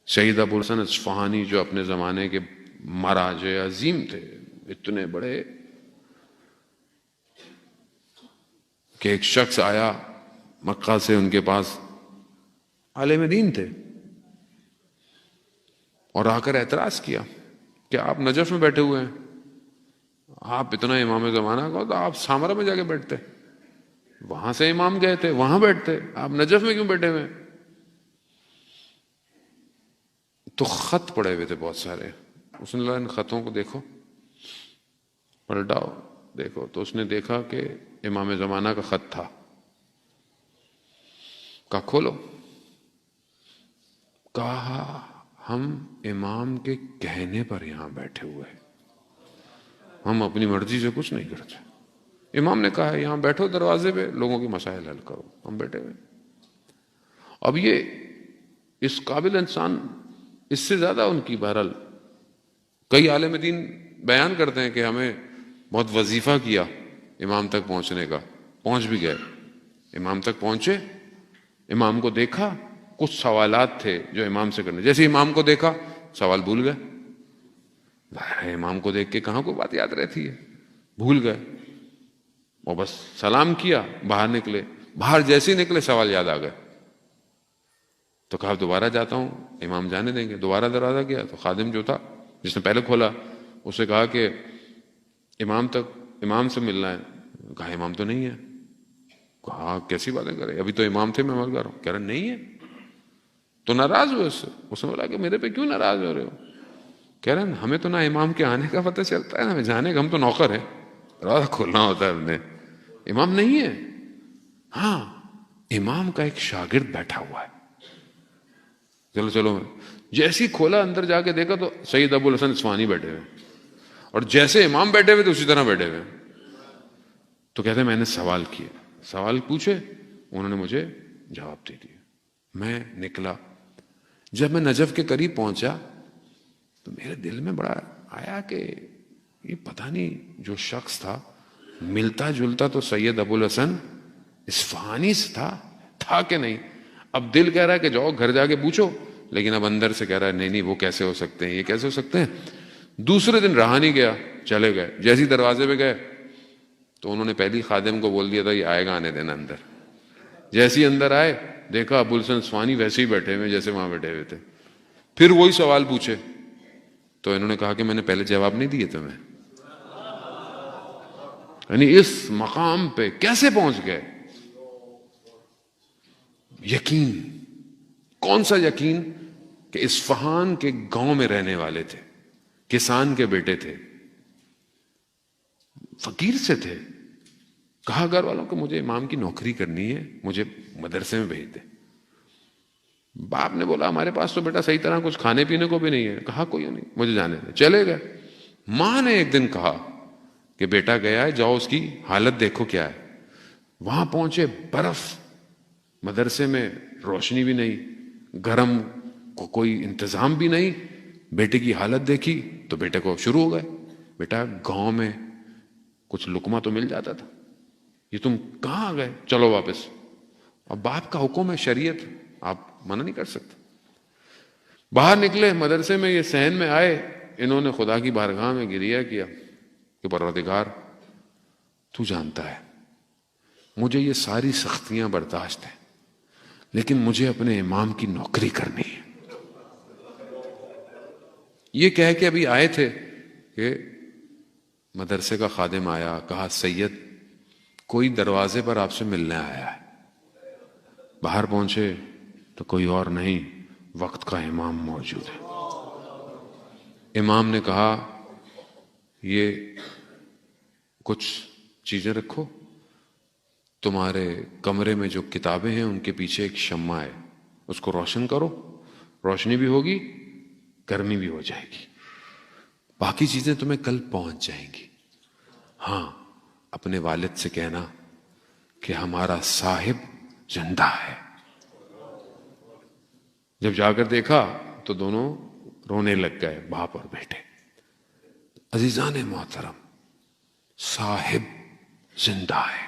سید ابو الحسن اصفہانی جو اپنے زمانے کے مراجع عظیم تھے، اتنے بڑے کہ ایک شخص آیا مکہ سے ان کے پاس، عالم دین تھے، اور آ کر اعتراض کیا کہ آپ نجف میں بیٹھے ہوئے ہیں، آپ اتنا امام زمانہ کو تو آپ سامرا میں جا کے بیٹھتے، وہاں سے امام گئے تھے وہاں بیٹھتے، آپ نجف میں کیوں بیٹھے ہوئے؟ تو خط پڑے ہوئے تھے بہت سارے، اس نے کہا ان خطوں کو دیکھو، پلٹاؤ دیکھو، تو اس نے دیکھا کہ امام زمانہ کا خط تھا، کہا کھولو، کہا ہم امام کے کہنے پر یہاں بیٹھے ہوئے ہیں، ہم اپنی مرضی سے کچھ نہیں کرتے، امام نے کہا ہے یہاں بیٹھو دروازے پہ، لوگوں کے مسائل حل کرو، ہم بیٹھے ہوئے۔ اب یہ اس قابل انسان اس سے زیادہ ان کی بہرحال کئی عالم دین بیان کرتے ہیں کہ ہمیں بہت وظیفہ کیا امام تک پہنچنے کا، پہنچ بھی گئے، امام تک پہنچے، امام کو دیکھا، کچھ سوالات تھے جو امام سے کرنے، جیسے امام کو دیکھا سوال بھول گئے، امام کو دیکھ کے کہاں کوئی بات یاد رہتی ہے، بھول گئے، اور بس سلام کیا، باہر نکلے، باہر جیسے ہی نکلے سوال یاد آ گئے، تو کہا دوبارہ جاتا ہوں، امام جانے دیں گے، دوبارہ دروازہ کیا تو خادم جو تھا جس نے پہلے کھولا اسے کہا کہ امام سے ملنا ہے، کہا امام تو نہیں ہے، کہا کیسی باتیں کرے، ابھی تو امام تھے میں مر گا رہا ہوں، کہہ رہا نہیں ہے، تو ناراض ہوئے اس سے، اس نے بولا کہ میرے پہ کیوں ناراض ہو رہے ہو؟ کہہ رہے ہیں ہمیں تو نہ امام کے آنے کا پتہ چلتا ہے نہ ہمیں جانے کا، ہم تو نوکر ہیں، دروازہ کھولنا ہوتا ہے ہم نے، امام نہیں ہے، ہاں امام کا ایک شاگرد بیٹھا ہوا ہے، چلو چلو، جیسے ہی کھولا اندر جا کے دیکھا تو سید ابو الحسن اصفہانی بیٹھے ہوئے، اور جیسے امام بیٹھے ہوئے تھے اسی طرح بیٹھے ہوئے، تو کہتے ہیں میں نے سوال کیے، سوال پوچھے، انہوں نے مجھے جواب دے دیا، میں نکلا، جب میں نجف کے قریب پہنچا تو میرے دل میں بڑا آیا کہ یہ پتہ نہیں جو شخص تھا ملتا جلتا تو سید ابو الحسن اصفہانی سے تھا کہ نہیں؟ اب دل کہہ رہا ہے کہ جاؤ گھر جا کے پوچھو، لیکن اب اندر سے کہہ رہا ہے نہیں نہیں وہ کیسے ہو سکتے ہیں، یہ کیسے ہو سکتے ہیں۔ دوسرے دن رہا نہیں گیا، چلے گئے، جیسے ہی دروازے پہ گئے تو انہوں نے پہلی خادم کو بول دیا تھا یہ آئے گا آنے دینا اندر، جیسے ہی اندر آئے دیکھا ابو الحسن اصفہانی ویسے ہی بیٹھے ہوئے جیسے وہاں بیٹھے ہوئے تھے، پھر وہی سوال پوچھے تو انہوں نے کہا کہ میں نے پہلے جواب نہیں دیے تمہیں، یعنی اس مقام پہ کیسے پہنچ گئے؟ یقین، کون سا یقین؟ کہ اصفہان کے گاؤں میں رہنے والے تھے، کسان کے بیٹے تھے، فقیر سے تھے، کہا گھر والوں کو مجھے امام کی نوکری کرنی ہے، مجھے مدرسے میں بھیج دے۔ باپ نے بولا ہمارے پاس تو بیٹا صحیح طرح کچھ کھانے پینے کو بھی نہیں ہے، کہا کوئی نہیں مجھے جانے دے، چلے گئے۔ ماں نے ایک دن کہا کہ بیٹا گیا ہے جاؤ اس کی حالت دیکھو کیا ہے، وہاں پہنچے، برف، مدرسے میں روشنی بھی نہیں، گرم کو کوئی انتظام بھی نہیں، بیٹے کی حالت دیکھی تو بیٹے کو شروع ہو گئے، بیٹا گاؤں میں کچھ لقمہ تو مل جاتا تھا، یہ تم کہاں آ گئے، چلو واپس۔ اب باپ کا حکم ہے، شریعت، آپ منع نہیں کر سکتے۔ باہر نکلے، مدرسے میں یہ صحن میں آئے، انہوں نے خدا کی بارگاہ میں گریہ کیا کہ پروردگار تو جانتا ہے مجھے یہ ساری سختیاں برداشت ہیں، لیکن مجھے اپنے امام کی نوکری کرنی ہے۔ یہ کہہ کے ابھی آئے تھے کہ مدرسے کا خادم آیا، کہا سید کوئی دروازے پر آپ سے ملنے آیا ہے۔ باہر پہنچے تو کوئی اور نہیں، وقت کا امام موجود ہے۔ امام نے کہا یہ کچھ چیزیں رکھو، تمہارے کمرے میں جو کتابیں ہیں ان کے پیچھے ایک شمع ہے، اس کو روشن کرو، روشنی بھی ہوگی، گرمی بھی ہو جائے گی، باقی چیزیں تمہیں کل پہنچ جائیں گی۔ ہاں اپنے والد سے کہنا کہ ہمارا صاحب زندہ ہے۔ جب جا کر دیکھا تو دونوں رونے لگ گئے، باپ اور بیٹے۔ عزیزان محترم، صاحب زندہ ہے۔